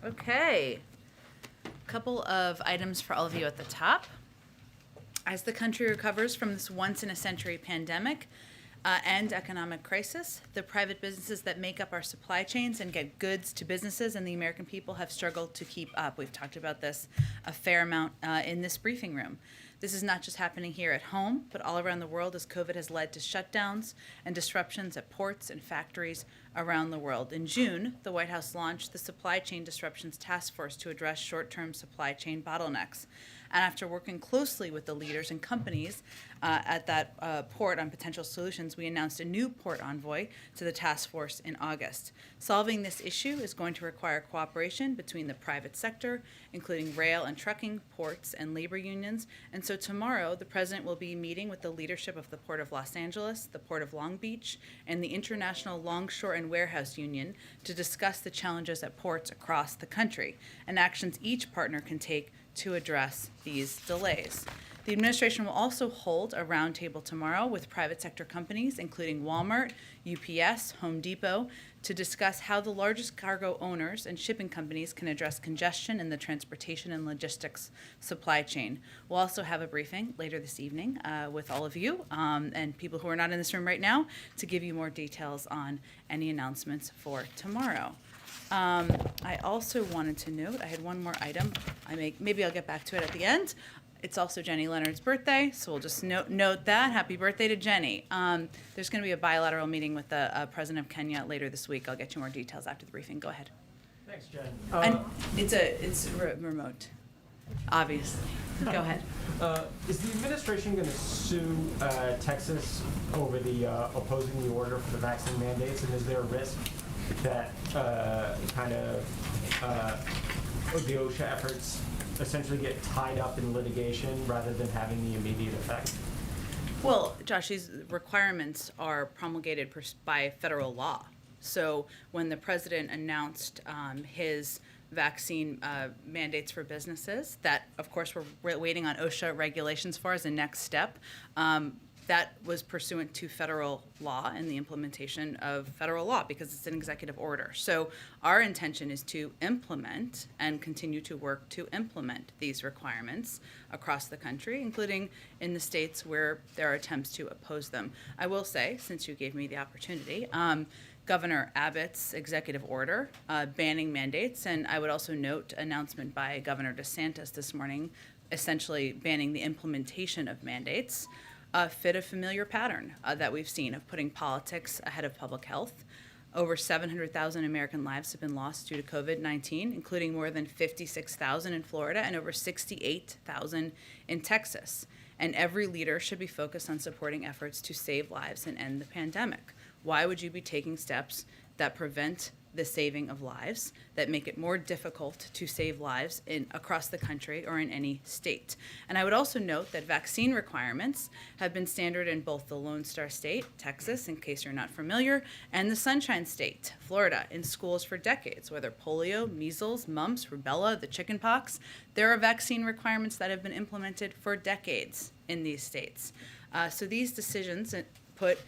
Okay. A couple of items for all of you at the top. As the country recovers from this once-in-a-century pandemic and economic crisis, the private businesses that make up our supply chains and get goods to businesses and the American people have struggled to keep up. We've talked about this a fair amount in this briefing room. This is not just happening here at home, but all around the world as COVID has led to shutdowns and disruptions at ports and factories around the world. In June, the White House launched the Supply Chain Disruptions Task Force to address short-term supply chain bottlenecks. And after working closely with the leaders and companies at that port on potential solutions, we announced a new port envoy to the task force in August. Solving this issue is going to require cooperation between the private sector, including rail and trucking, ports, and labor unions. And so tomorrow, the president will be meeting with the leadership of the Port of Los Angeles, the Port of Long Beach, and the International Longshore and Warehouse Union to discuss the challenges at ports across the country and actions each partner can take to address these delays. The administration will also hold a roundtable tomorrow with private sector companies, including Walmart, UPS, Home Depot, to discuss how the largest cargo owners and shipping companies can address congestion in the transportation and logistics supply chain. We'll also have a briefing later this evening with all of you and people who are not in this room right now to give you more details on any announcements for tomorrow. I also wanted to note, I had one more item. Maybe I'll get back to it at the end. It's also Jenny Leonard's birthday, so we'll just note that. Happy birthday to Jenny. There's going to be a bilateral meeting with the President of Kenya later this week. I'll get you more details after the briefing. Go ahead. Thanks, Jen. And it's remote, obviously. Go ahead. Is the administration going to sue Texas over the opposing the order for the vaccine mandates, and is there a risk that the OSHA efforts essentially get tied up in litigation rather than having the immediate effect? Well, Josh, these requirements are promulgated by federal law. So when the president announced his vaccine mandates for businesses, that, of course, we're waiting on OSHA regulations for as a next step, that was pursuant to federal law and the implementation of federal law because it's an executive order. So our intention is to implement and continue to work to implement these requirements across the country, including in the states where there are attempts to oppose them. I will say, since you gave me the opportunity, Governor Abbott's executive order banning mandates, and I would also note announcement by Governor DeSantis this morning, essentially banning the implementation of mandates, fit a familiar pattern that we've seen of putting politics ahead of public health. Over 700,000 American lives have been lost due to COVID-19, including more than 56,000 in Florida and over 68,000 in Texas. And every leader should be focused on supporting efforts to save lives and end the pandemic. Why would you be taking steps that prevent the saving of lives, that make it more difficult to save lives across the country or in any state? And I would also note that vaccine requirements have been standard in both the Lone Star State, Texas, in case you're not familiar, and the Sunshine State, Florida, in schools for decades, whether polio, measles, mumps, rubella, the chickenpox. There are vaccine requirements that have been implemented for decades in these states. So these decisions put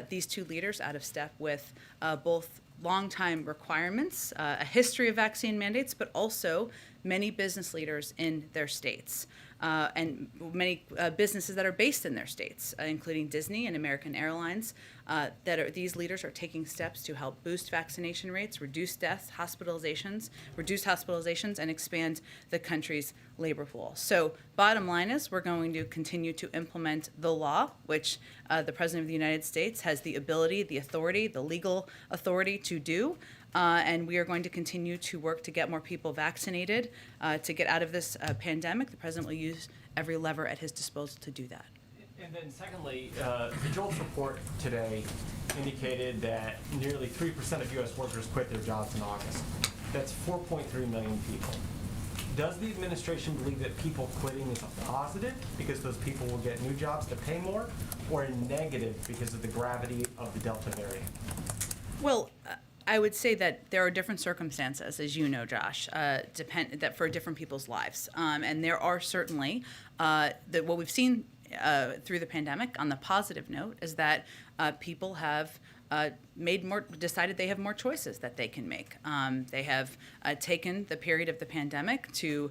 these two leaders out of step with both long-time requirements, a history of vaccine mandates, but also many business leaders in their states and many businesses that are based in their states, including Disney and American Airlines. These leaders are taking steps to help boost vaccination rates, reduce deaths, reduce hospitalizations, and expand the country's labor pool. So bottom line is we're going to continue to implement the law, which the President of the United States has the ability, the authority, the legal authority to do. And we are going to continue to work to get more people vaccinated, to get out of this pandemic. The president will use every lever at his disposal to do that. And then secondly, the JOLTS report today indicated that nearly 3% of U.S. workers quit their jobs in August. That's 4.3 million people. Does the administration believe that people quitting is a positive because those people will get new jobs to pay more, or a negative because of the gravity of the Delta variant? Well, I would say that there are different circumstances, as you know, Josh, that for different people's lives. And there are certainly, what we've seen through the pandemic on the positive note is that people have decided they have more choices that they can make. They have taken the period of the pandemic to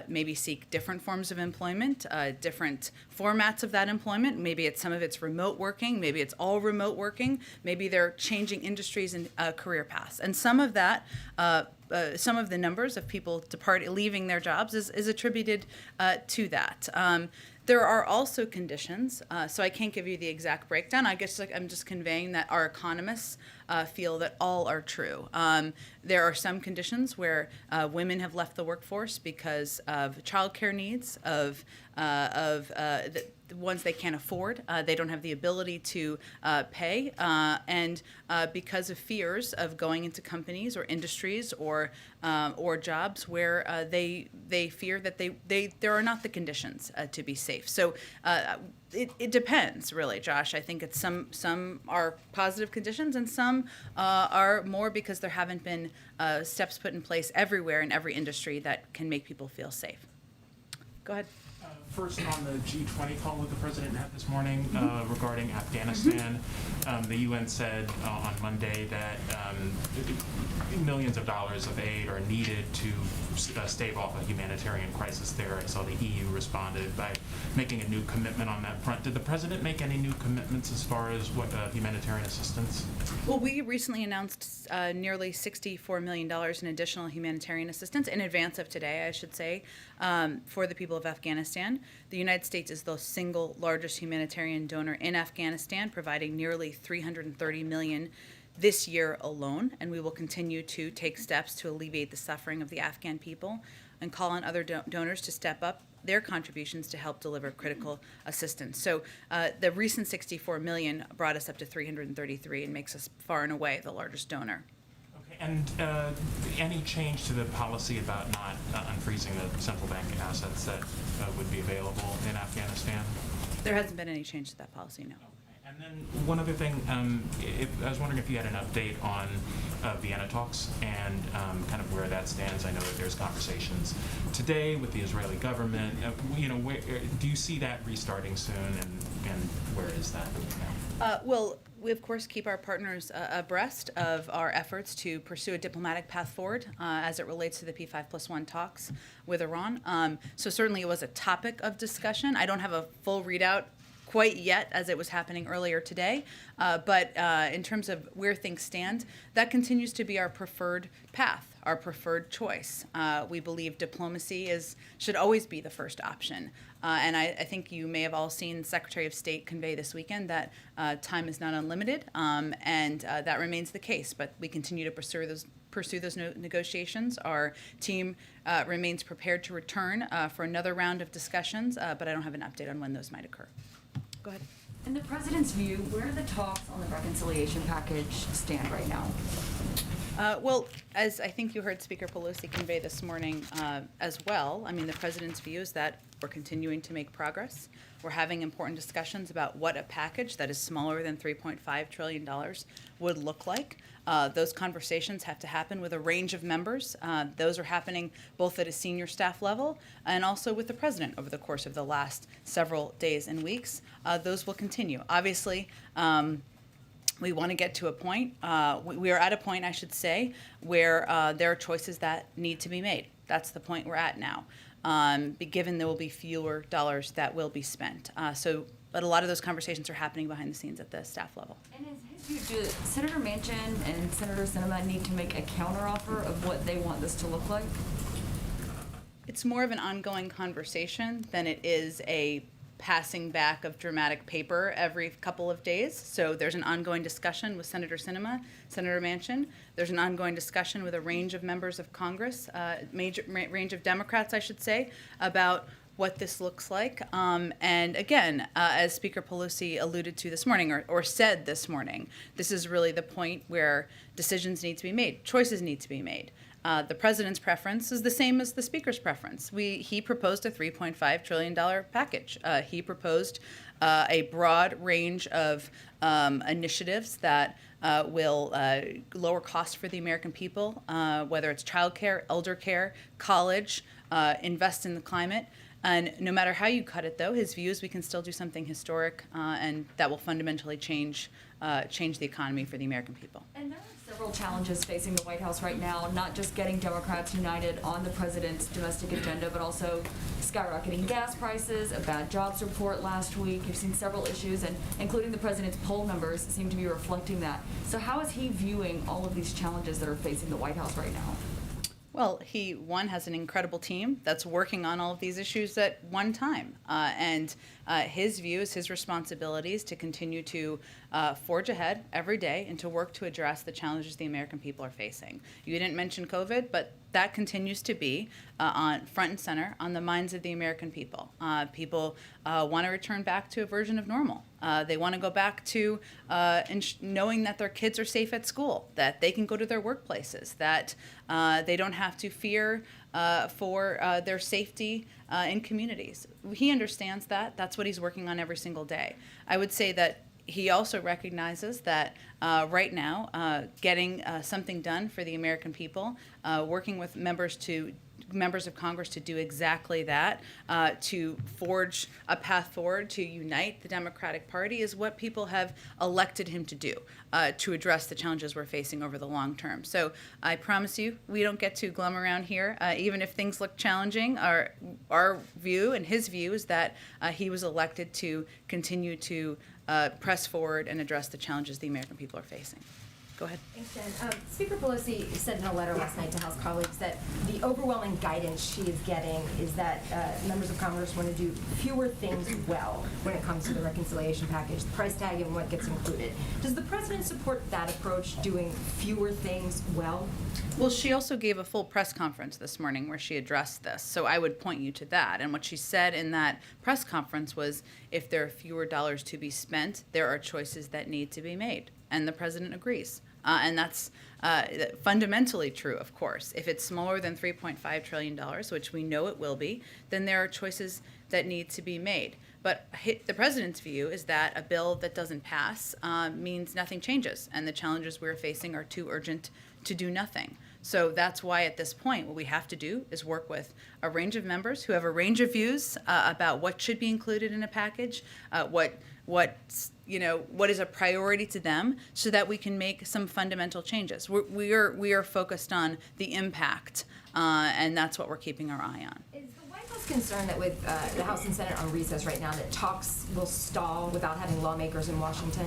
maybe seek different forms of employment, different formats of that employment. Maybe some of it's remote working, maybe it's all remote working, maybe they're changing industries and career paths. And some of that, some of the numbers of people leaving their jobs is attributed to that. There are also conditions, so I can't give you the exact breakdown. I guess I'm just conveying that our economists feel that all are true. There are some conditions where women have left the workforce because of childcare needs, of the ones they can't afford, they don't have the ability to pay, and because of fears of going into companies or industries or jobs where they fear that there are not the conditions to be safe. So it depends, really, Josh. I think it's some are positive conditions and some are more because there haven't been steps put in place everywhere in every industry that can make people feel safe. Go ahead. First, on the G20 call that the president had this morning regarding Afghanistan, the UN said on Monday that millions of dollars of aid are needed to stave off a humanitarian crisis there. I saw the EU responded by making a new commitment on that front. Did the president make any new commitments as far as what humanitarian assistance? Well, we recently announced nearly $64 million in additional humanitarian assistance in advance of today, I should say, for the people of Afghanistan. The United States is the single largest humanitarian donor in Afghanistan, providing nearly $330 million this year alone, and we will continue to take steps to alleviate the suffering of the Afghan people and call on other donors to step up their contributions to help deliver critical assistance. So the recent $64 million brought us up to $333 and makes us far and away the largest donor. Okay, and any change to the policy about not unfreezing the central bank assets that would be available in Afghanistan? There hasn't been any change to that policy, no. And then one other thing, I was wondering if you had an update on Vienna talks and kind of where that stands. I know that there's conversations today with the Israeli government. Do you see that restarting soon, and where is that now? Well, we, of course, keep our partners abreast of our efforts to pursue a diplomatic path forward as it relates to the P5+1 talks with Iran. So certainly it was a topic of discussion. I don't have a full readout quite yet as it was happening earlier today, but in terms of where things stand, that continues to be our preferred path, our preferred choice. We believe diplomacy should always be the first option. And I think you may have all seen Secretary of State convey this weekend that time is not unlimited, and that remains the case. But we continue to pursue those negotiations. Our team remains prepared to return for another round of discussions, but I don't have an update on when those might occur. Go ahead. In the president's view, where do the talks on the reconciliation package stand right now? Well, as I think you heard Speaker Pelosi convey this morning as well, I mean, the president's view is that we're continuing to make progress. We're having important discussions about what a package that is smaller than $3.5 trillion would look like. Those conversations have to happen with a range of members. Those are happening both at a senior staff level and also with the president over the course of the last several days and weeks. Those will continue. Obviously, we want to get to a point, we are at a point, I should say, where there are choices that need to be made. That's the point we're at now, given there will be fewer dollars that will be spent. But a lot of those conversations are happening behind the scenes at the staff level. And in his view, do Senator Manchin and Senator Sinema need to make a counteroffer of what they want this to look like? It's more of an ongoing conversation than it is a passing back of dramatic paper every couple of days. So there's an ongoing discussion with Senator Sinema, Senator Manchin. There's an ongoing discussion with a range of members of Congress, range of Democrats, I should say, about what this looks like. And again, as Speaker Pelosi alluded to this morning, or said this morning, this is really the point where decisions need to be made, choices need to be made. The president's preference is the same as the speaker's preference. He proposed a $3.5 trillion package. He proposed a broad range of initiatives that will lower costs for the American people, whether it's childcare, elder care, college, invest in the climate. And no matter how you cut it, though, his view is we can still do something historic and that will fundamentally change change the economy for the American people. And there are several challenges facing the White House right now, not just getting Democrats united on the president's domestic agenda, but also skyrocketing gas prices, a bad jobs report last week. You've seen several issues, and including the president's poll numbers seem to be reflecting that. So how is he viewing all of these challenges that are facing the White House right now? Well, he, one, has an incredible team that's working on all of these issues at one time. And his view is his responsibilities to continue to forge ahead every day and to work to address the challenges the American people are facing. You didn't mention COVID, but that continues to be on front and center on the minds of the American people. People want to return back to a version of normal. They want to go back to knowing that their kids are safe at school, that they can go to their workplaces, that they don't have to fear for their safety in communities. He understands that. That's what he's working on every single day. I would say that he also recognizes that right now, getting something done for the American people, working with members of Congress to do exactly that, to forge a path forward, to unite the Democratic Party, is what people have elected him to do, to address the challenges we're facing over the long term. So I promise you, we don't get too glum around here. Even if things look challenging, our view and his view is that he was elected to continue to press forward and address the challenges the American people are facing. Go ahead. Thanks, Jen. Speaker Pelosi said in a letter last night to House colleagues that the overwhelming guidance she is getting is that members of Congress want to do fewer things well when it comes to the reconciliation package, the price tag, and what gets included. Does the president support that approach, doing fewer things well? Well, she also gave a full press conference this morning where she addressed this, so I would point you to that. And what she said in that press conference was, if there are fewer dollars to be spent, there are choices that need to be made. And the president agrees. And that's fundamentally true, of course. If it's smaller than $3.5 trillion, which we know it will be, then there are choices that need to be made. But the president's view is that a bill that doesn't pass means nothing changes, and the challenges we're facing are too urgent to do nothing. So that's why at this point, what we have to do is work with a range of members who have a range of views about what should be included in a package, what is a priority to them, so that we can make some fundamental changes. We are focused on the impact, and that's what we're keeping our eye on. Is the White House concerned that with the House and Senate on recess right now, that talks will stall without having lawmakers in Washington?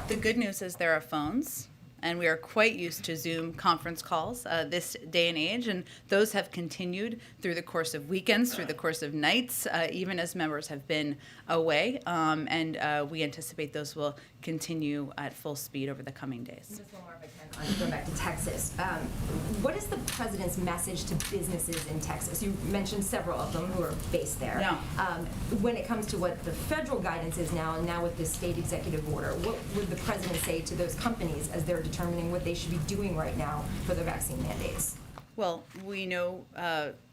The good news is there are phones, and we are quite used to Zoom conference calls this day and age, and those have continued through the course of weekends, through the course of nights, even as members have been away, and we anticipate those will continue at full speed over the coming days. Just one more if I can, going back to Texas. What is the president's message to businesses in Texas? You mentioned several of them who are based there. Yeah. When it comes to what the federal guidance is now, and now with the state executive order, what would the president say to those companies as they're determining what they should be doing right now for their vaccine mandates? Well, we know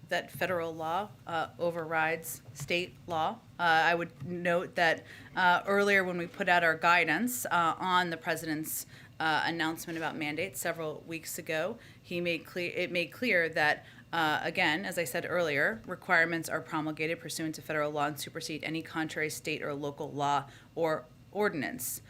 that federal law overrides state law. I would note that earlier when we put out our guidance on the president's announcement about mandates several weeks ago, it made clear that again, as I said earlier, requirements are promulgated pursuant to federal law and supersede any contrary state or local law or ordinance.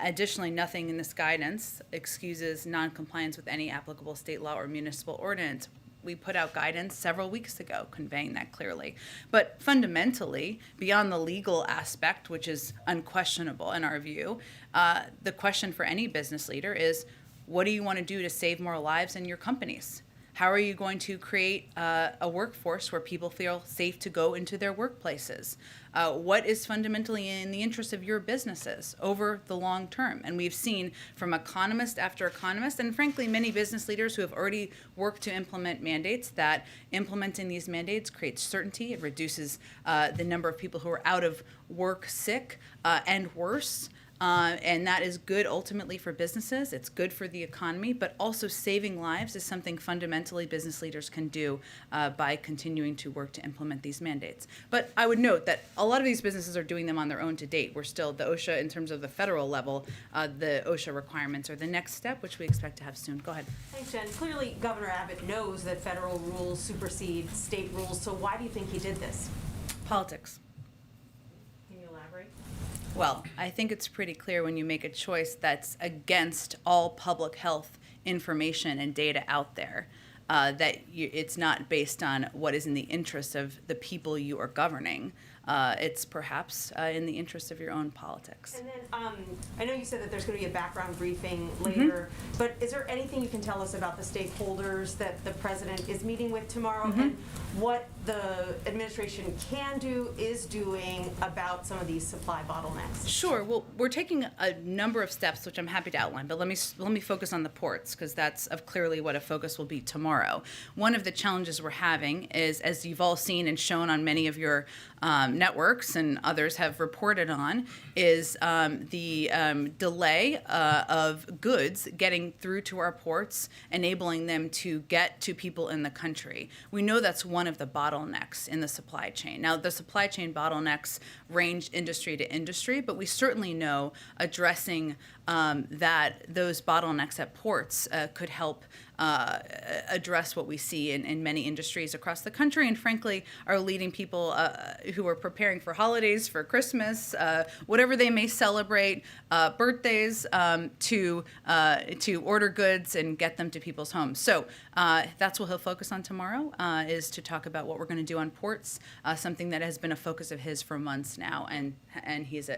Additionally, nothing in this guidance excuses noncompliance with any applicable state law or municipal ordinance. We put out guidance several weeks ago conveying that clearly. But fundamentally, beyond the legal aspect, which is unquestionable in our view, the question for any business leader is, what do you want to do to save more lives in your companies? How are you going to create a workforce where people feel safe to go into their workplaces? What is fundamentally in the interest of your businesses over the long term? And we've seen from economist after economist, and frankly, many business leaders who have already worked to implement mandates, that implementing these mandates creates certainty. It reduces the number of people who are out of work sick and worse. And that is good ultimately for businesses. It's good for the economy, but also saving lives is something fundamentally business leaders can do by continuing to work to implement these mandates. But I would note that a lot of these businesses are doing them on their own to date. We're still, the OSHA, in terms of the federal level, the OSHA requirements are the next step, which we expect to have soon. Go ahead. Thanks, Jen. Clearly, Governor Abbott knows that federal rules supersede state rules, so why do you think he did this? Politics. Can you elaborate? Well, I think it's pretty clear when you make a choice that's against all public health information and data out there, it's not based on what is in the interest of the people you are governing. It's perhaps in the interest of your own politics. And then, I know you said that there's going to be a background briefing later, but is there anything you can tell us about the stakeholders that the president is meeting with tomorrow and what the administration can do, is doing about some of these supply bottlenecks? Sure. Well, we're taking a number of steps, which I'm happy to outline, but let me focus on the ports, because that's clearly what a focus will be tomorrow. One of the challenges we're having is, as you've all seen and shown on many of your networks and others have reported on, is the delay of goods getting through to our ports, enabling them to get to people in the country. We know that's one of the bottlenecks in the supply chain. Now, the supply chain bottlenecks range industry to industry, but we certainly know addressing those bottlenecks at ports could help address what we see in many industries across the country, and frankly, our leading people who are preparing for holidays, for Christmas, whatever they may celebrate, birthdays, to order goods and get them to people's homes. So that's what he'll focus on tomorrow, is to talk about what we're going to do on ports, something that has been a focus of his for months now, and he's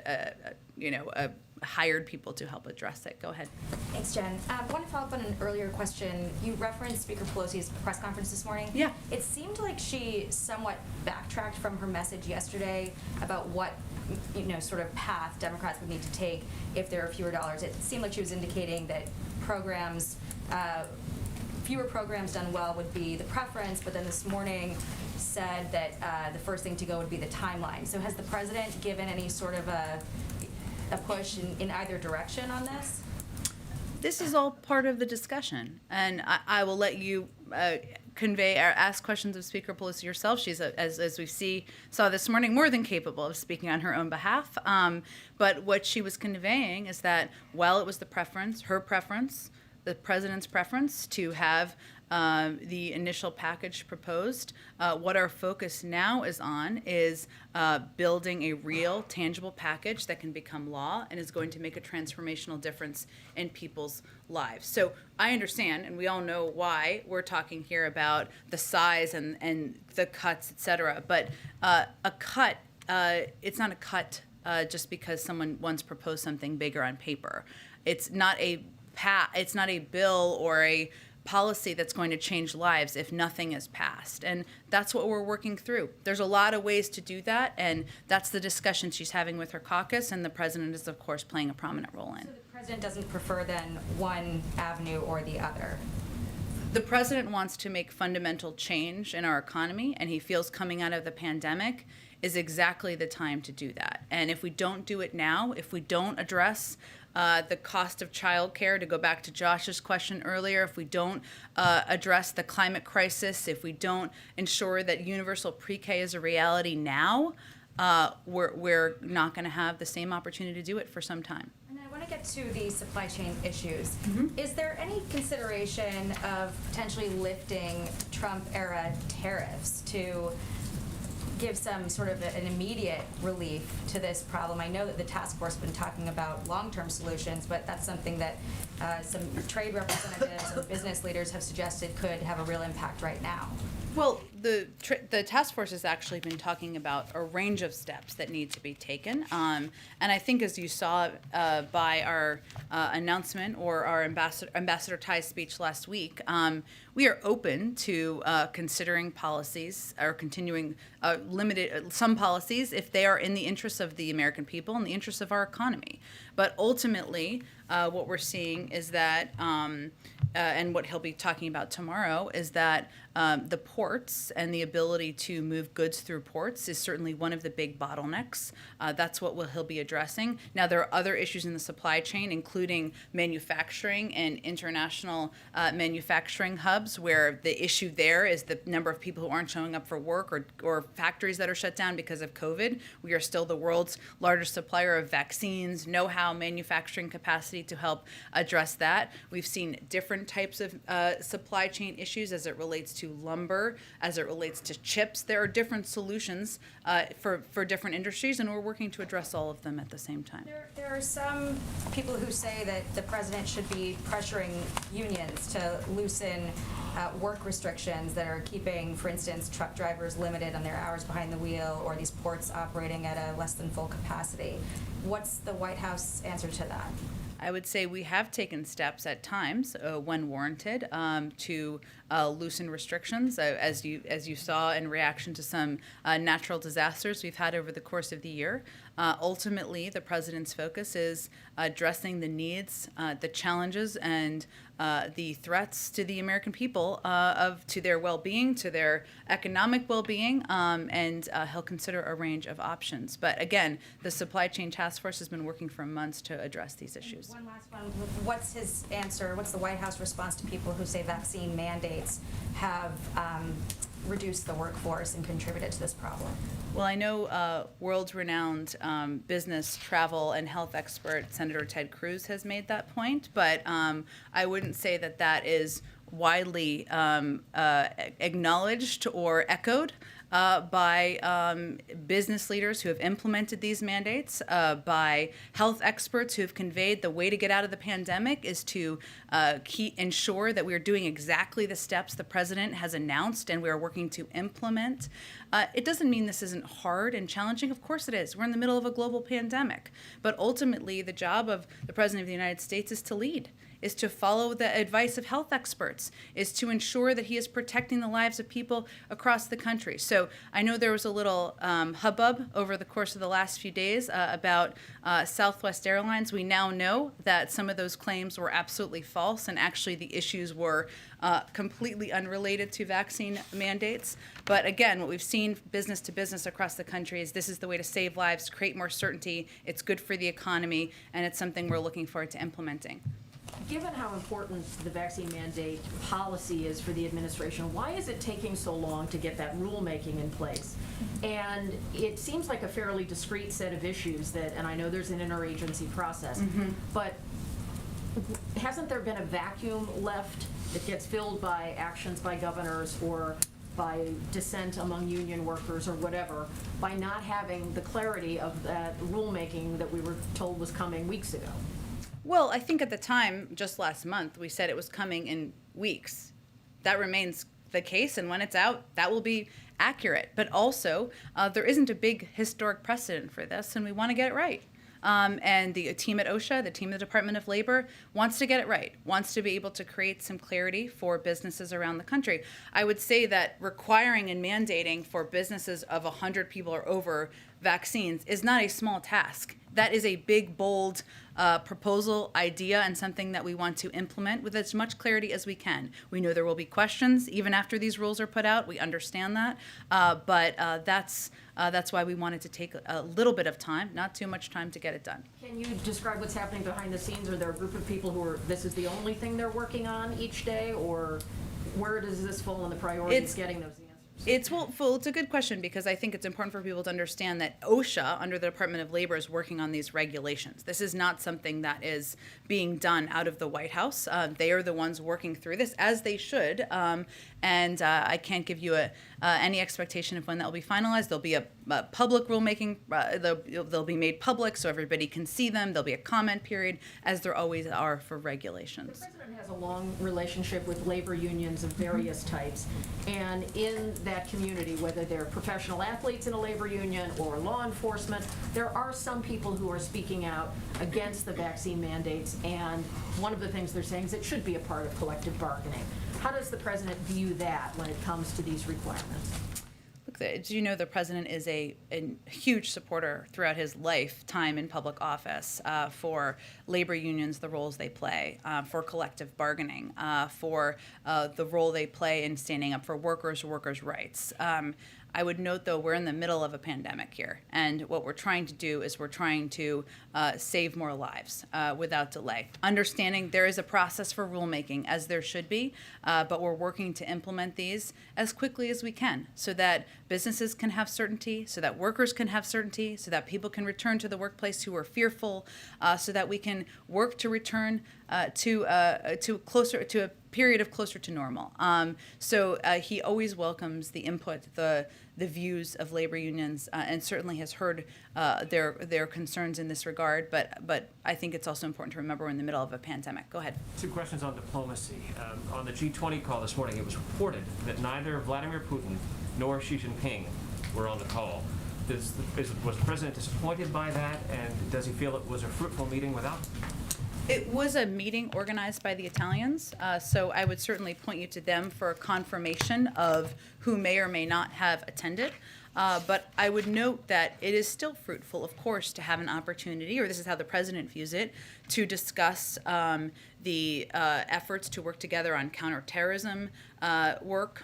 hired people to help address it. Go ahead. Thanks, Jen. I want to follow up on an earlier question. You referenced Speaker Pelosi's press conference this morning. Yeah. It seemed like she somewhat backtracked from her message yesterday about what, sort of path Democrats would need to take if there are fewer dollars. It seemed like she was indicating that fewer programs done well would be the preference, but then this morning said that the first thing to go would be the timeline. So has the president given any sort of a push in either direction on this? This is all part of the discussion, and I will let you convey or ask questions of Speaker Pelosi yourself. She's, as we saw this morning, more than capable of speaking on her own behalf. But what she was conveying is that while it was her preference, the president's preference to have the initial package proposed, what our focus now is on is building a real, tangible package that can become law and is going to make a transformational difference in people's lives. So I understand, and we all know why we're talking here about the size and the cuts, et cetera, but a cut, it's not a cut just because someone once proposed something bigger on paper. It's not a bill or a policy that's going to change lives if nothing is passed. And that's what we're working through. There's a lot of ways to do that, and that's the discussion she's having with her caucus, and the president is, of course, playing a prominent role in. So the president doesn't prefer then one avenue or the other? The president wants to make fundamental change in our economy, and he feels coming out of the pandemic is exactly the time to do that. And if we don't do it now, if we don't address the cost of childcare, to go back to Josh's question earlier, if we don't address the climate crisis, if we don't ensure that universal pre-K is a reality now, we're not going to have the same opportunity to do it for some time. And I want to get to the supply chain issues. Is there any consideration of potentially lifting Trump-era tariffs to give some sort of an immediate relief to this problem? I know that the task force has been talking about long-term solutions, but that's something that some trade representatives and business leaders have suggested could have a real impact right now. Well, the task force has actually been talking about a range of steps that need to be taken. And I think, as you saw by our announcement or our Ambassador Tai's speech last week, we are open to considering policies or continuing some policies if they are in the interests of the American people and the interests of our economy. But ultimately, what we're seeing is that, and what he'll be talking about tomorrow, is that the ports and the ability to move goods through ports is certainly one of the big bottlenecks. That's what he'll be addressing. Now, there are other issues in the supply chain, including manufacturing and international manufacturing hubs, where the issue there is the number of people who aren't showing up for work or factories that are shut down because of COVID. We are still the world's largest supplier of vaccines, know-how, somehow manufacturing capacity to help address that. We've seen different types of supply chain issues as it relates to lumber, as it relates to chips. There are different solutions for different industries, and we're working to address all of them at the same time. There are some people who say that the president should be pressuring unions to loosen work restrictions that are keeping, for instance, truck drivers limited on their hours behind the wheel, or these ports operating at a less than full capacity. What's the White House answer to that? I would say we have taken steps at times, when warranted, to loosen restrictions, as you saw in reaction to some natural disasters we've had over the course of the year. Ultimately, the president's focus is addressing the needs, the challenges, and the threats to the American people to their well-being, to their economic well-being, and he'll consider a range of options. But again, the Supply Chain Task Force has been working for months to address these issues. One last one. What's his answer? What's the White House response to people who say vaccine mandates have reduced the workforce and contributed to this problem? Well, I know world-renowned business, travel, and health expert Senator Ted Cruz has made that point, but I wouldn't say that that is widely acknowledged or echoed by business leaders who have implemented these mandates, by health experts who have conveyed the way to get out of the pandemic is to ensure that we are doing exactly the steps the president has announced and we are working to implement. It doesn't mean this isn't hard and challenging. Of course it is. We're in the middle of a global pandemic. But ultimately, the job of the President of the United States is to lead, is to follow the advice of health experts, is to ensure that he is protecting the lives of people across the country. So I know there was a little hubbub over the course of the last few days about Southwest Airlines. We now know that some of those claims were absolutely false, and actually the issues were completely unrelated to vaccine mandates. But again, what we've seen business to business across the country is this is the way to save lives, create more certainty, it's good for the economy, and it's something we're looking forward to implementing. Given how important the vaccine mandate policy is for the administration, why is it taking so long to get that rulemaking in place? And it seems like a fairly discrete set of issues that, and I know there's an interagency process, but hasn't there been a vacuum left that gets filled by actions by governors or by dissent among union workers or whatever, by not having the clarity of that rulemaking that we were told was coming weeks ago? Well, I think at the time, just last month, we said it was coming in weeks. That remains the case, and when it's out, that will be accurate. But also, there isn't a big historic precedent for this, and we want to get it right. And the team at OSHA, the team at the Department of Labor, wants to get it right, wants to be able to create some clarity for businesses around the country. I would say that requiring and mandating for businesses of 100 people or over vaccines is not a small task. That is a big, bold proposal, idea, and something that we want to implement with as much clarity as we can. We know there will be questions even after these rules are put out. We understand that, but that's why we wanted to take a little bit of time, not too much time, to get it done. Can you describe what's happening behind the scenes? Are there a group of people who are, this is the only thing they're working on each day, or where does this fall in the priorities getting those answers? It's a good question, because I think it's important for people to understand that OSHA, under the Department of Labor, is working on these regulations. This is not something that is being done out of the White House. They are the ones working through this, as they should, and I can't give you any expectation of when that will be finalized. There'll be a public rulemaking. They'll be made public so everybody can see them. There'll be a comment period, as there always are for regulations. The president has a long relationship with labor unions of various types, and in that community, whether they're professional athletes in a labor union or law enforcement, there are some people who are speaking out against the vaccine mandates, and one of the things they're saying is it should be a part of collective bargaining. How does the president view that when it comes to these requirements? Look, as you know, the president is a huge supporter throughout his lifetime in public office for labor unions, the roles they play, for collective bargaining, for the role they play in standing up for workers' rights. I would note, though, we're in the middle of a pandemic here, and what we're trying to do is we're trying to save more lives without delay. Understanding there is a process for rulemaking, as there should be, but we're working to implement these as quickly as we can so that businesses can have certainty, so that workers can have certainty, so that people can return to the workplace who are fearful, so that we can work to return to a period of closer to normal. So he always welcomes the input, the views of labor unions, and certainly has heard their concerns in this regard. But I think it's also important to remember we're in the middle of a pandemic. Go ahead. 2 questions on diplomacy. On the G20 call this morning, it was reported that neither Vladimir Putin nor Xi Jinping were on the call. Was the president disappointed by that, and does he feel it was a fruitful meeting without them? It was a meeting organized by the Italians, so I would certainly point you to them for confirmation of who may or may not have attended. But I would note that it is still fruitful, of course, to have an opportunity, or this is how the president views it, to discuss the efforts to work together on counterterrorism work,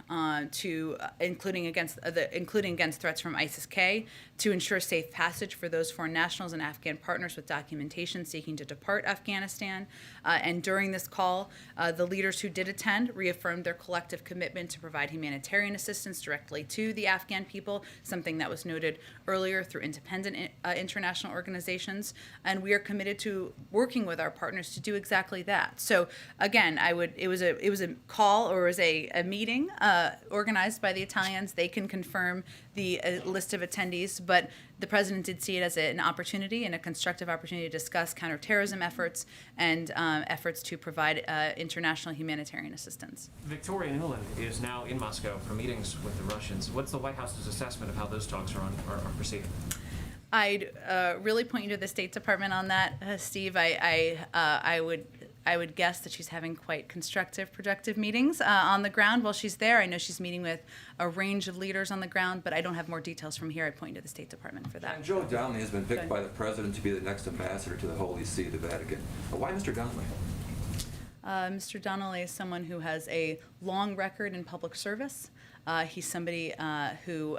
including against threats from ISIS-K, to ensure safe passage for those foreign nationals and Afghan partners with documentation seeking to depart Afghanistan. And during this call, the leaders who did attend reaffirmed their collective commitment to provide humanitarian assistance directly to the Afghan people, something that was noted earlier through independent international organizations. And we are committed to working with our partners to do exactly that. So again, it was a call, or it was a meeting organized by the Italians. They can confirm the list of attendees, but the president did see it as an opportunity and a constructive opportunity to discuss counterterrorism efforts and efforts to provide international humanitarian assistance. Victoria Nuland is now in Moscow for meetings with the Russians. What's the White House's assessment of how those talks are proceeding? I'd really point you to the State Department on that, Steve. I would guess that she's having quite constructive, productive meetings on the ground while she's there. I know she's meeting with a range of leaders on the ground, but I don't have more details from here. I point you to the State Department for that. And Joe Donnelly has been picked by the president to be the next ambassador to the Holy See, the Vatican. Why Mr. Donnelly? Mr. Donnelly is someone who has a long record in public service. He's somebody who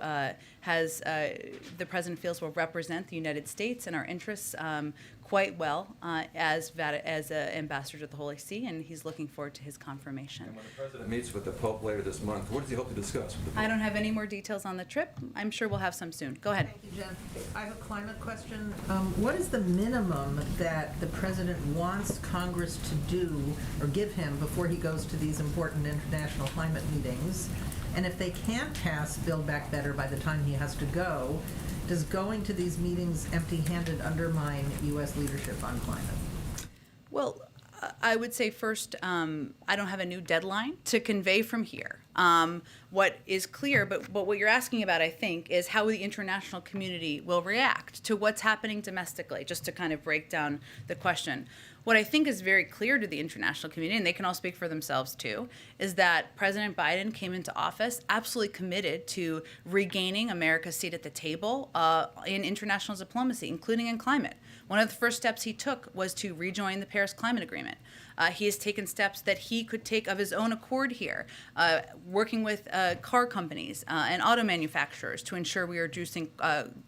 has, the president feels, will represent the United States and our interests quite well as ambassador to the Holy See, and he's looking forward to his confirmation. And when the president meets with the Pope later this month, what does he hope to discuss with the Pope? I don't have any more details on the trip. I'm sure we'll have some soon. Go ahead. Thank you, Jen. I have a climate question. What is the minimum that the president wants Congress to do or give him before he goes to these important international climate meetings? And if they can't pass Build Back Better by the time he has to go, does going to these meetings empty-handed undermine U.S. leadership on climate? Well, I would say first, I don't have a new deadline to convey from here. What is clear, but what you're asking about, I think, is how the international community will react to what's happening domestically, just to kind of break down the question. What I think is very clear to the international community, and they can all speak for themselves too, is that President Biden came into office absolutely committed to regaining America's seat at the table in international diplomacy, including in climate. One of the first steps he took was to rejoin the Paris Climate Agreement. He has taken steps that he could take of his own accord here, working with car companies and auto manufacturers to ensure we are reducing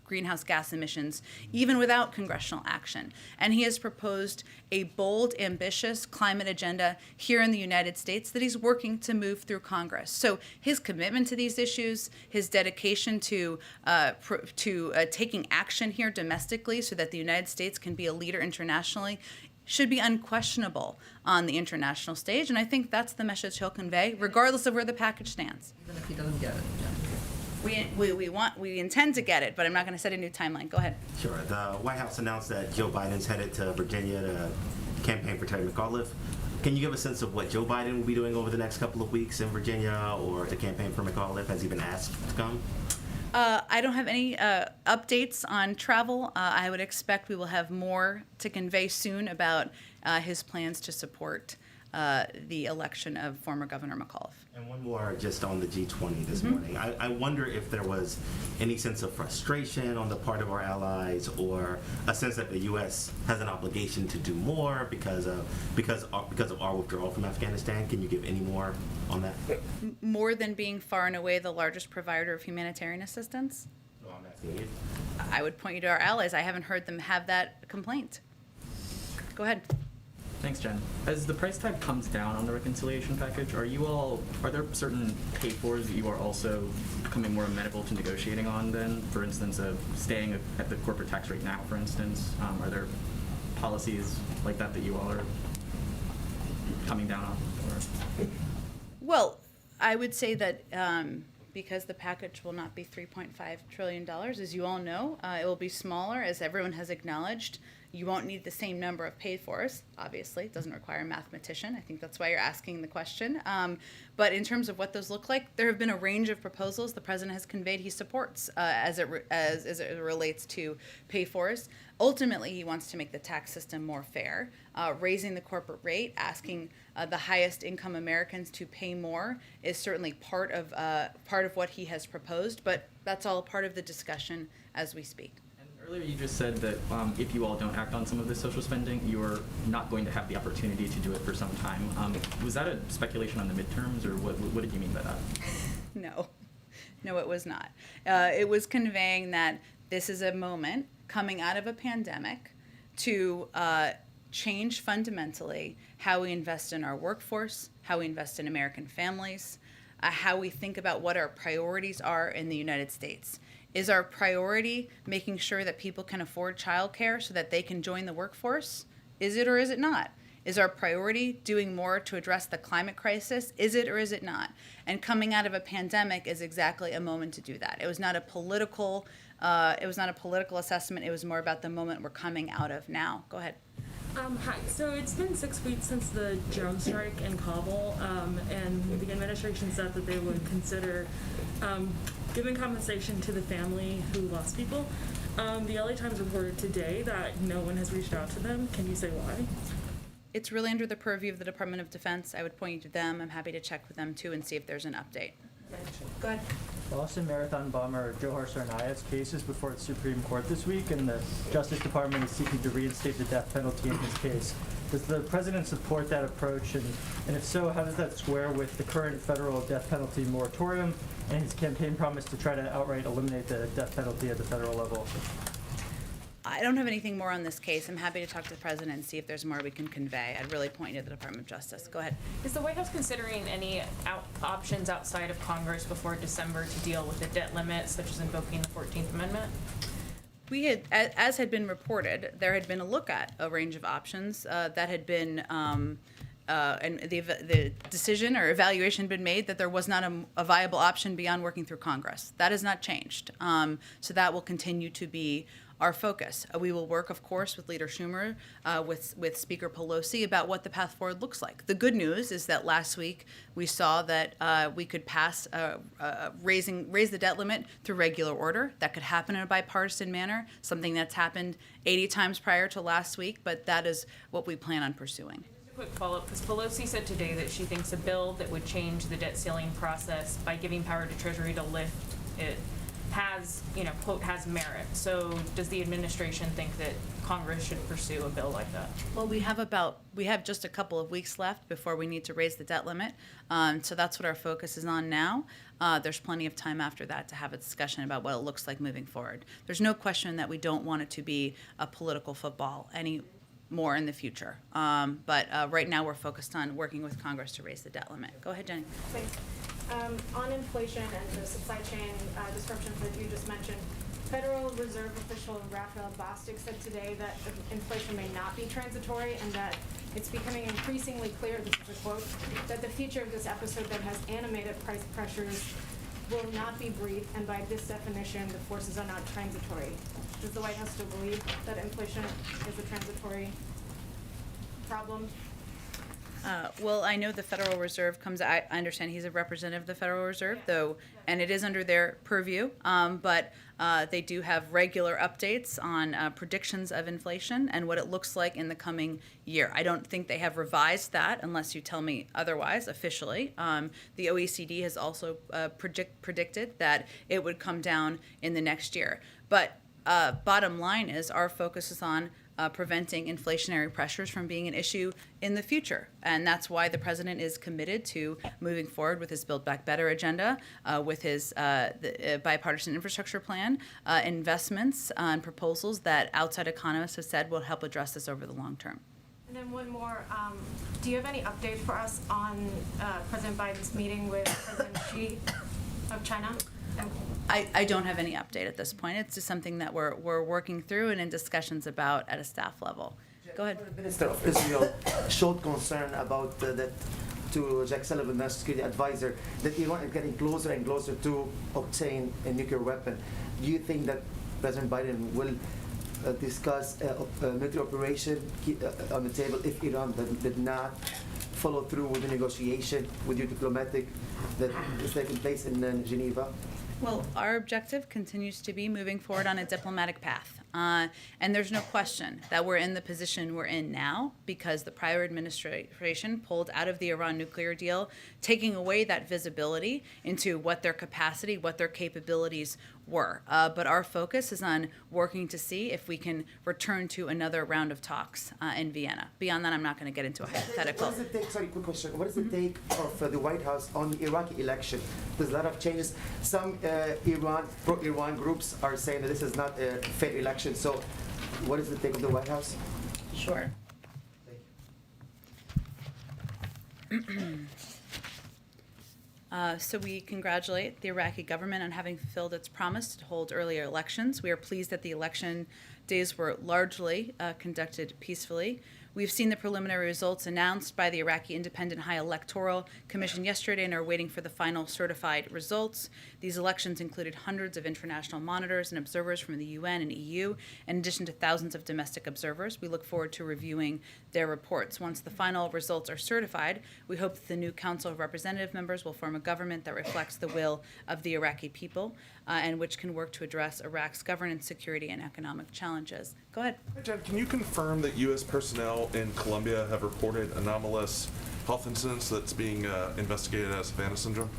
greenhouse gas emissions even without congressional action. And he has proposed a bold, ambitious climate agenda here in the United States that he's working to move through Congress. So his commitment to these issues, his dedication to taking action here domestically so that the United States can be a leader internationally should be unquestionable on the international stage, and I think that's the message he'll convey, regardless of where the package stands. Even if he doesn't get it? We intend to get it, but I'm not going to set a new timeline. Go ahead. Sure. The White House announced that Joe Biden's headed to Virginia to campaign for Terry McAuliffe. Can you give a sense of what Joe Biden will be doing over the next couple of weeks in Virginia or to campaign for McAuliffe? Has he been asked to come? I don't have any updates on travel. I would expect we will have more to convey soon about his plans to support the election of former Governor McAuliffe. And one more just on the G20 this morning. I wonder if there was any sense of frustration on the part of our allies, or a sense that the U.S. has an obligation to do more because of our withdrawal from Afghanistan. Can you give any more on that? More than being far and away the largest provider of humanitarian assistance? No, I'm asking you. I would point you to our allies. I haven't heard them have that complaint. Go ahead. Thanks, Jen. As the price tag comes down on the reconciliation package, are there certain pay-fors that you are also becoming more amenable to negotiating on then? For instance, staying at the corporate tax rate now, for instance? Are there policies like that you all are coming down on? Or? Well, I would say that because the package will not be $3.5 trillion, as you all know, it will be smaller, as everyone has acknowledged. You won't need the same number of paid-fors, obviously. It doesn't require a mathematician. I think that's why you're asking the question. But in terms of what those look like, there have been a range of proposals the president has conveyed he supports as it relates to pay-fors. Ultimately, he wants to make the tax system more fair, raising the corporate rate, asking the highest income Americans to pay more is certainly part of what he has proposed, but that's all part of the discussion as we speak. Earlier you just said that if you all don't act on some of this social spending, you're not going to have the opportunity to do it for some time. Was that a speculation on the midterms, or what did you mean by that? No, it was not. It was conveying that this is a moment coming out of a pandemic to change fundamentally how we invest in our workforce, how we invest in American families, how we think about what our priorities are in the United States. Is our priority making sure that people can afford childcare so that they can join the workforce? Is it or is it not? Is our priority doing more to address the climate crisis? Is it or is it not? And coming out of a pandemic is exactly a moment to do that. It was not a political assessment. It was more about the moment we're coming out of now. Go ahead. Hi. So it's been 6 weeks since the drone strike in Kabul, and the administration said that they would consider giving compensation to the family who lost people. The LA Times reported today that no one has reached out to them. Can you say why? It's really under the purview of the Department of Defense. I would point you to them. I'm happy to check with them too and see if there's an update. Go ahead. Boston Marathon bomber Johar Tsarnaev's case is before the Supreme Court this week, and the Justice Department is seeking to reinstate the death penalty in his case. Does the president support that approach, and if so, how does that square with the current federal death penalty moratorium and his campaign promise to try to outright eliminate the death penalty at the federal level? I don't have anything more on this case. I'm happy to talk to the president and see if there's more we can convey. I'd really point you to the Department of Justice. Go ahead. Is the White House considering any options outside of Congress before December to deal with the debt limit, such as invoking the 14th Amendment? We had, as had been reported, there had been a look at a range of options that had been, and the decision or evaluation had been made that there was not a viable option beyond working through Congress. That has not changed. So that will continue to be our focus. We will work, of course, with Leader Schumer, with Speaker Pelosi about what the path forward looks like. The good news is that last week we saw that we could pass raise the debt limit through regular order. That could happen in a bipartisan manner, something that's happened 80 times prior to last week, but that is what we plan on pursuing. Just a quick follow-up, because Pelosi said today that she thinks a bill that would change the debt ceiling process by giving power to Treasury to lift it has, quote, has merit. So does the administration think that Congress should pursue a bill like that? Well, we have just a couple of weeks left before we need to raise the debt limit. So that's what our focus is on now. There's plenty of time after that to have a discussion about what it looks like moving forward. There's no question that we don't want it to be a political football any more in the future. But right now we're focused on working with Congress to raise the debt limit. Go ahead, Jenny. Thanks. On inflation and the supply chain disruptions that you just mentioned, Federal Reserve official Raphael Bostic said today that inflation may not be transitory and that it's becoming increasingly clear, this is a quote, that the future of this episode that has animated price pressures will not be brief, and by this definition, the forces are not transitory. Does the White House still believe that inflation is a transitory problem? Well, I know the Federal Reserve I understand he's a representative of the Federal Reserve, though, and it is under their purview. But they do have regular updates on predictions of inflation and what it looks like in the coming year. I don't think they have revised that unless you tell me otherwise officially. The OECD has also predicted that it would come down in the next year. But bottom line is our focus is on preventing inflationary pressures from being an issue in the future. And that's why the president is committed to moving forward with his Build Back Better agenda, with his bipartisan infrastructure plan, investments and proposals that outside economists have said will help address this over the long term. And then one more, do you have any update for us on President Biden's meeting with President Xi of China? I don't have any update at this point. It's just something that we're working through and in discussions about at a staff level. Go ahead. The Minister of Israel showed concern about that to Jack Sullivan, National Security Advisor, that Iran is getting closer and closer to obtain a nuclear weapon. Do you think that President Biden will discuss a military operation on the table if Iran did not follow through with the negotiation with your diplomatic that is taking place in Geneva? Well, our objective continues to be moving forward on a diplomatic path. And there's no question that we're in the position we're in now because the prior administration pulled out of the Iran nuclear deal, taking away that visibility into what their capacity, what their capabilities were. But our focus is on working to see if we can return to another round of talks in Vienna. Beyond that, I'm not going to get into a hypothetical. What is the take, sorry, quick question. What is the take of the White House on the Iraqi election? There's a lot of changes. Some pro-Iran groups are saying that this is not a fair election. So what is the take of the White House? Sure. So we congratulate the Iraqi government on having fulfilled its promise to hold earlier elections. We are pleased that the election days were largely conducted peacefully. We've seen the preliminary results announced by the Iraqi Independent High Electoral Commission yesterday and are waiting for the final certified results. These elections included hundreds of international monitors and observers from the UN and EU, in addition to thousands of domestic observers. We look forward to reviewing their reports. Once the final results are certified, we hope that the new Council of Representative members will form a government that reflects the will of the Iraqi people and which can work to address Iraq's governance, security, and economic challenges. Go ahead. Hi, Jen, can you confirm that U.S. personnel in Colombia have reported anomalous health incidents that's being investigated as Havana syndrome?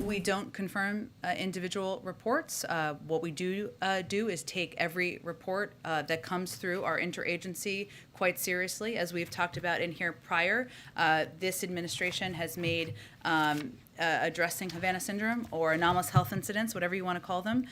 We don't confirm individual reports. What we do is take every report that comes through our interagency quite seriously. As we've talked about in here prior, this administration has made addressing Havana syndrome or anomalous health incidents, whatever you want to call them.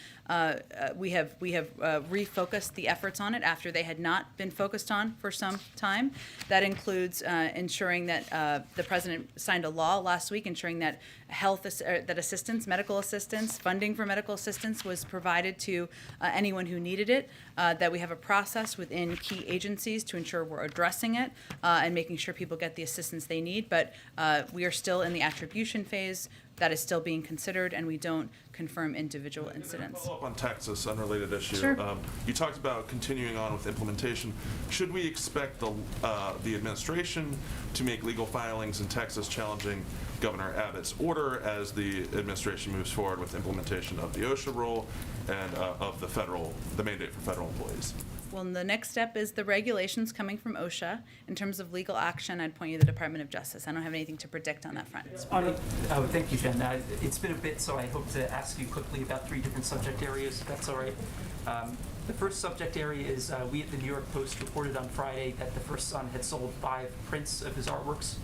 We have refocused the efforts on it after they had not been focused on for some time. That includes ensuring that the president signed a law last week ensuring that that assistance, medical assistance, funding for medical assistance was provided to anyone who needed it. That we have a process within key agencies to ensure we're addressing it and making sure people get the assistance they need. But we are still in the attribution phase. That is still being considered, and we don't confirm individual incidents. Follow up on Texas, unrelated issue. Sure. You talked about continuing on with implementation. Should we expect the administration to make legal filings in Texas challenging Governor Abbott's order as the administration moves forward with implementation of the OSHA rule and of the mandate for federal employees? Well, the next step is the regulations coming from OSHA. In terms of legal action, I'd point you to the Department of Justice. I don't have anything to predict on that front. Thank you, Jen. It's been a bit, so I hope to ask you quickly about 3 different subject areas, if that's all right. The first subject area is we at the New York Post reported on Friday that the first son had sold 5 prints of his artworks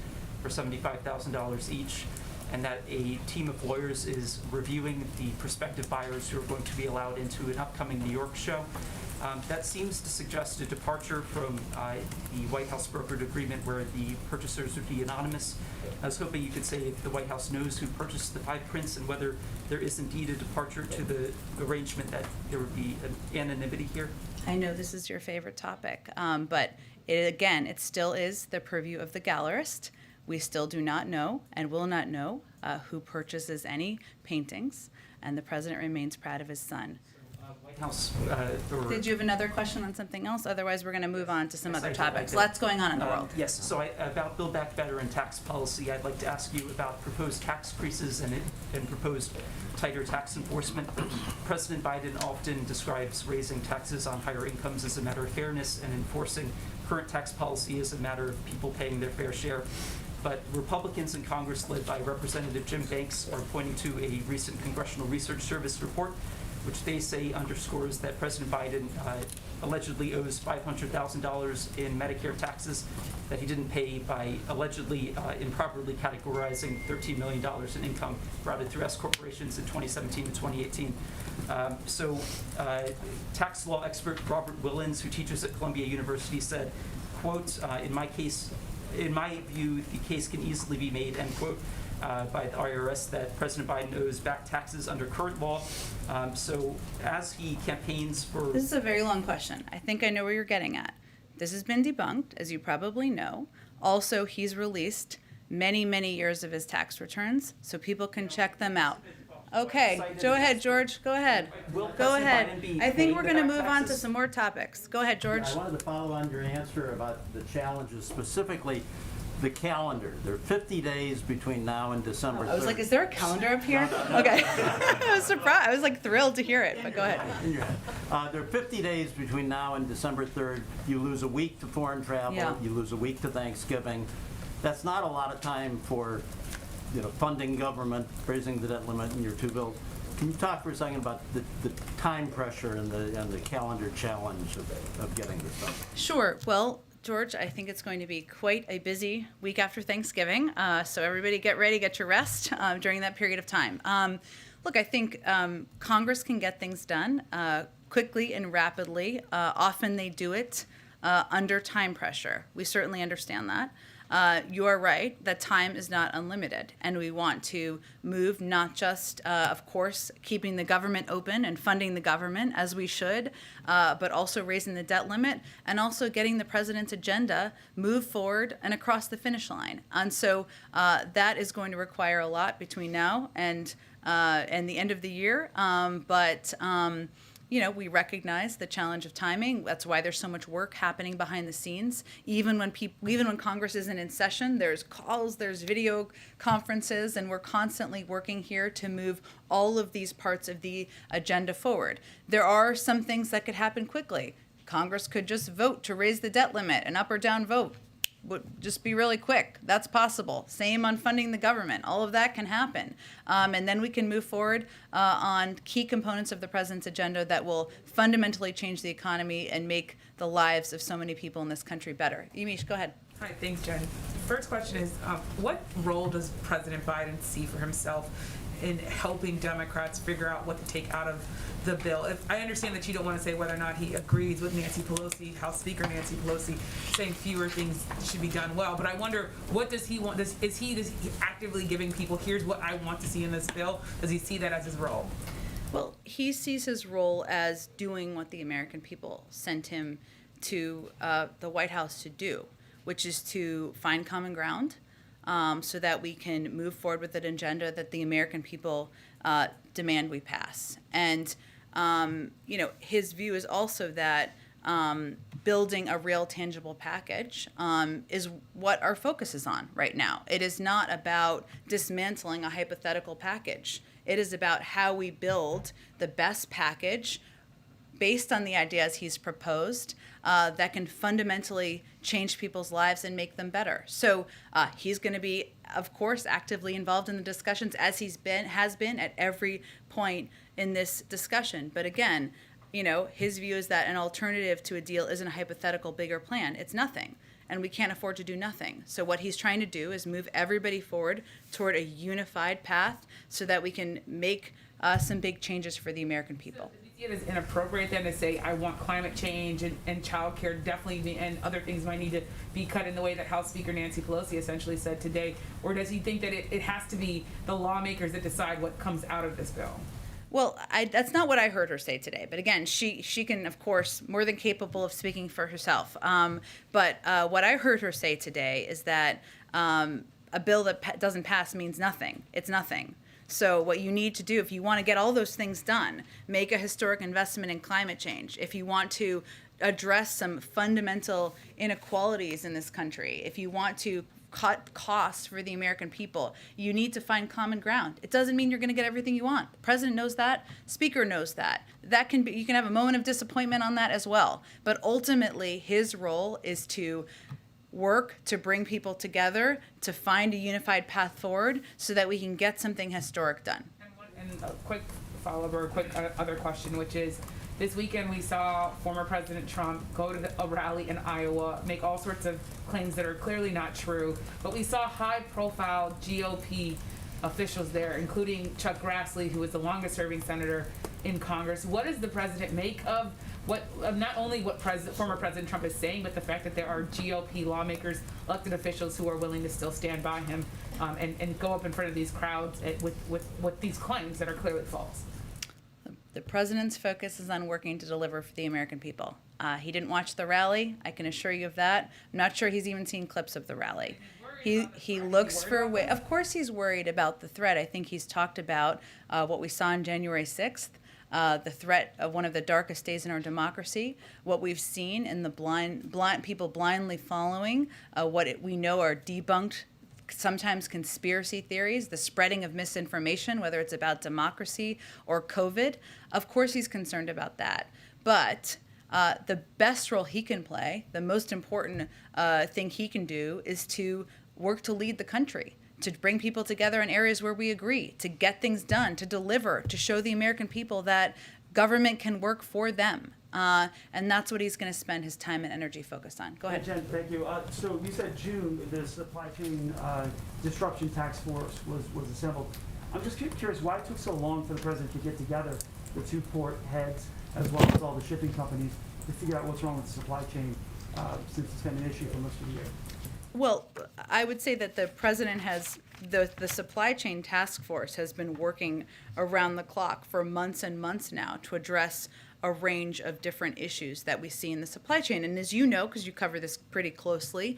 for $75,000 each, and that a team of lawyers is reviewing the prospective buyers who are going to be allowed into an upcoming New York show. That seems to suggest a departure from the White House brokered agreement where the purchasers would be anonymous. I was hoping you could say if the White House knows who purchased the 5 prints and whether there is indeed a departure to the arrangement that there would be an anonymity here. I know this is your favorite topic, but it still is the purview of the gallerist. We still do not know and will not know who purchases any paintings, and the president remains proud of his son. White House, or... Did you have another question on something else? Otherwise, we're going to move on to some Yes, other I did, I topics. did. Lots going on in the world. Yes, so about Build Back Better and tax policy, I'd like to ask you about proposed tax increases and proposed tighter tax enforcement. President Biden often describes raising taxes on higher incomes as a matter of fairness and enforcing current tax policy as a matter of people paying their fair share. But Republicans in Congress, led by Representative Jim Banks, are pointing to a recent Congressional Research Service report, which they say underscores that President Biden allegedly owes $500,000 in Medicare taxes that he didn't pay by allegedly improperly categorizing $13 million in income routed through S corporations in 2017 to 2018. Tax law expert Robert Willens, who teaches at Columbia University, said, quote, in my view, the case can easily be made, end quote, by the IRS that President Biden owes back taxes under current law. So as he campaigns for... This is a very long question. I think I know where you're getting at. This has been debunked, as you probably know. Also, he's released many, many years of his tax returns, so people can check them out. Okay, go ahead, George. Go ahead. Go ahead. I think we're going to move on to some more topics. Go ahead, George. I wanted to follow on your answer about the challenges, specifically the calendar. There are 50 days between now and December 3rd. I was like, is there a calendar up here? Okay. I was surprised. I was like thrilled to hear it, but go ahead. In your head. There are 50 days between now and December 3rd. You lose a week to foreign travel. Yeah. You lose a week to Thanksgiving. That's not a lot of time for funding government, raising the debt limit in your two bills. Can you talk for a second about the time pressure and the calendar challenge of getting this done? Sure. Well, George, I think it's going to be quite a busy week after Thanksgiving. So everybody get ready, get your rest during that period of time. Look, I think Congress can get things done quickly and rapidly. Often they do it under time pressure. We certainly understand that. You are right that time is not unlimited, and we want to move not just, of course, keeping the government open and funding the government as we should, but also raising the debt limit and also getting the president's agenda moved forward and across the finish line. And so that is going to require a lot between now and the end of the year. We recognize the challenge of timing. That's why there's so much work happening behind the scenes. Even when Congress isn't in session, there's calls, there's video conferences, and we're constantly working here to move all of these parts of the agenda forward. There are some things that could happen quickly. Congress could just vote to raise the debt limit, an up or down vote would just be really quick. That's possible. Same on funding the government. All of that can happen. And then we can move forward on key components of the president's agenda that will fundamentally change the economy and make the lives of so many people in this country better. Yamiche, go ahead. Hi, thanks, Jen. First question is, what role does President Biden see for himself in helping Democrats figure out what to take out of the bill? I understand that you don't want to say whether or not he agrees with Nancy Pelosi, House Speaker Nancy Pelosi, saying fewer things should be done well, but I wonder, what does he want? Is he actively giving people, here's what I want to see in this bill? Does he see that as his role? Well, he sees his role as doing what the American people sent him to the White House to do, which is to find common ground, so that we can move forward with an agenda that the American people demand we pass. And, his view is also that building a real tangible package is what our focus is on right now. It is not about dismantling a hypothetical package. It is about how we build the best package based on the ideas he's proposed that can fundamentally change people's lives and make them better. So he's going to be, of course, actively involved in the discussions, as has been at every point in this discussion. But again, his view is that an alternative to a deal isn't a hypothetical bigger plan. It's nothing. And we can't afford to do nothing. So what he's trying to do is move everybody forward toward a unified path so that we can make some big changes for the American people. It is inappropriate then to say, I want climate change and child care definitely, and other things might need to be cut in the way that House Speaker Nancy Pelosi essentially said today? Or does he think that it has to be the lawmakers that decide what comes out of this bill? Well, that's not what I heard her say today. But again, she can, of course, more than capable of speaking for herself. But what I heard her say today is that a bill that doesn't pass means nothing. It's nothing. So what you need to do, if you want to get all those things done, make a historic investment in climate change. If you want to address some fundamental inequalities in this country, if you want to cut costs for the American people, you need to find common ground. It doesn't mean you're going to get everything you want. The president knows that. Speaker knows that. That can be, you can have a moment of disappointment on that as well. But ultimately, his role is to work to bring people together, to find a unified path forward so that we can get something historic done. And a quick follow-up or a quick other question, which is, this weekend we saw former President Trump go to a rally in Iowa, make all sorts of claims that are clearly not true, but we saw high-profile GOP officials there, including Chuck Grassley, who was the longest-serving senator in Congress. What does the president make of not only what former President Trump is saying, but the fact that there are GOP lawmakers, elected officials who are willing to still stand by him and go up in front of these crowds with these claims that are clearly false? The president's focus is on working to deliver for the American people. He didn't watch the rally, I can assure you of that. I'm not sure he's even seen clips of the rally. He looks for a way. Of course he's worried about the threat. I think he's talked about what we saw on January 6th, the threat of one of the darkest days in our democracy, what we've seen in the blind people blindly following we know are debunked, sometimes conspiracy theories, the spreading of misinformation, whether it's about democracy or COVID. Of course he's concerned about that. But the best role he can play, the most important thing he can do is to work to lead the country, to bring people together in areas where we agree, to get things done, to deliver, to show the American people that government can work for them. And that's what he's going to spend his time and energy focused on. Go ahead. Jen, thank you. So you said June, the supply chain disruption task force was assembled. I'm just curious why it took so long for the president to get together the two port heads as well as all the shipping companies to figure out what's wrong with the supply chain since it's been an issue for most of the year. Well, I would say that the president has, the supply chain task force has been working around the clock for months and months now to address a range of different issues that we see in the supply chain. And as you know, because you cover this pretty closely,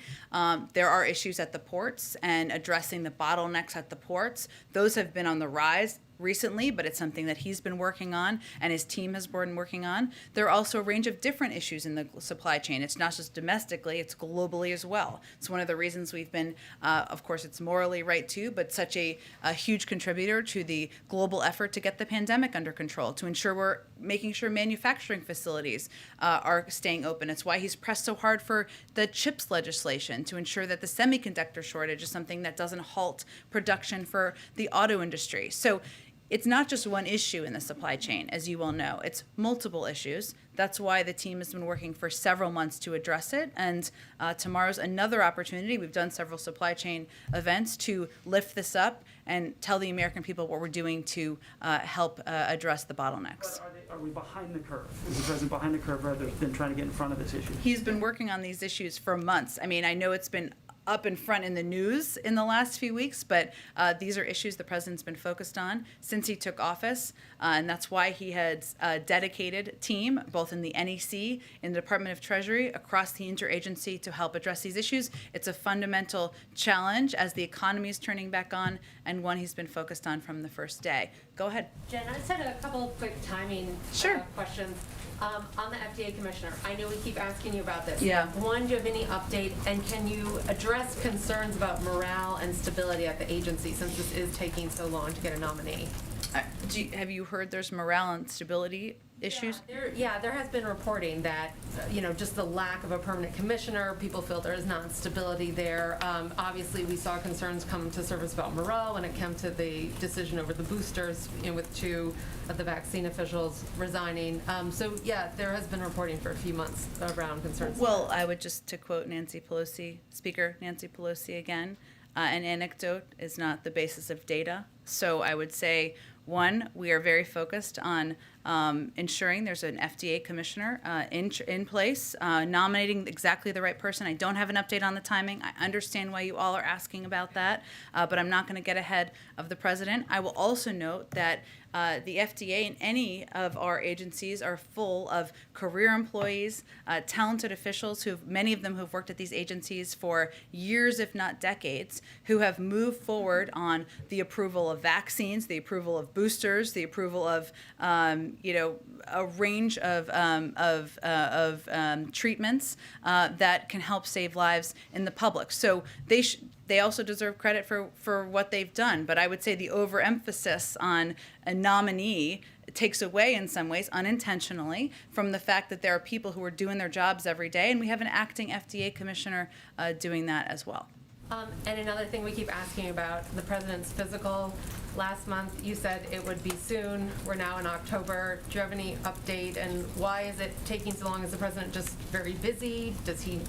there are issues at the ports and addressing the bottlenecks at the ports. Those have been on the rise recently, but it's something that he's been working on and his team has been working on. There are also a range of different issues in the supply chain. It's not just domestically, it's globally as well. It's one of the reasons we've been, of course, it's morally right too, but such a huge contributor to the global effort to get the pandemic under control, to ensure we're making sure manufacturing facilities are staying open. It's why he's pressed so hard for the CHIPS legislation to ensure that the semiconductor shortage is something that doesn't halt production for the auto industry. So it's not just one issue in the supply chain, as you well know. It's multiple issues. That's why the team has been working for several months to address it. And tomorrow's another opportunity. We've done several supply chain events to lift this up and tell the American people what we're doing to help address the bottlenecks. But are we behind the curve? Is the president behind the curve rather than trying to get in front of this issue? He's been working on these issues for months. I mean, I know it's been up in front in the news in the last few weeks, but these are issues the president's been focused on since he took office, and that's why he has a dedicated team, both in the NEC, in the Department of Treasury, across the interagency to help address these issues. It's a fundamental challenge as the economy is turning back on, and one he's been focused on from the first day. Go ahead. Jen, I just had a couple of quick timing questions. On the FDA commissioner, I know we keep asking you about this. Yeah. One, do you have any update, and can you address concerns about morale and stability at the agency since this is taking so long to get a nominee? Have you heard there's morale and stability issues? There has been reporting that, just the lack of a permanent commissioner, people feel there is not stability there. Obviously, we saw concerns come to surface about morale when it came to the decision over the boosters, with two of the vaccine officials resigning. There has been reporting for a few months around concerns. Well, I would just, to quote Nancy Pelosi, Speaker Nancy Pelosi again, an anecdote is not the basis of data. So I would say, one, we are very focused on ensuring there's an FDA commissioner in place, nominating exactly the right person. I don't have an update on the timing. I understand why you all are asking about that, but I'm not going to get ahead of the president. I will also note that the FDA and any of our agencies are full of career employees, talented officials many of them who've worked at these agencies for years, if not decades, who have moved forward on the approval of vaccines, the approval of boosters, the approval of a range of treatments that can help save lives in the public. So they also deserve credit for what they've done. But I would say the overemphasis on a nominee takes away in some ways unintentionally from the fact that there are people who are doing their jobs every day, and we have an acting FDA commissioner doing that as well. And another thing we keep asking about, the president's physical. Last month, you said it would be soon. We're now in October. Do you have any update? And why is it taking so long? Is the president just very busy? Does he,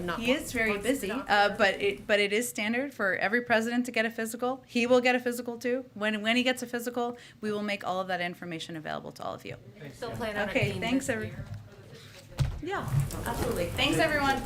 not? He is very busy, but it is standard for every president to get a physical. He will get a physical too. When he gets a physical, we will make all of that information available to all of you. Still plan on it Okay, being thanks this everyone. year? Yeah, absolutely. Thanks everyone.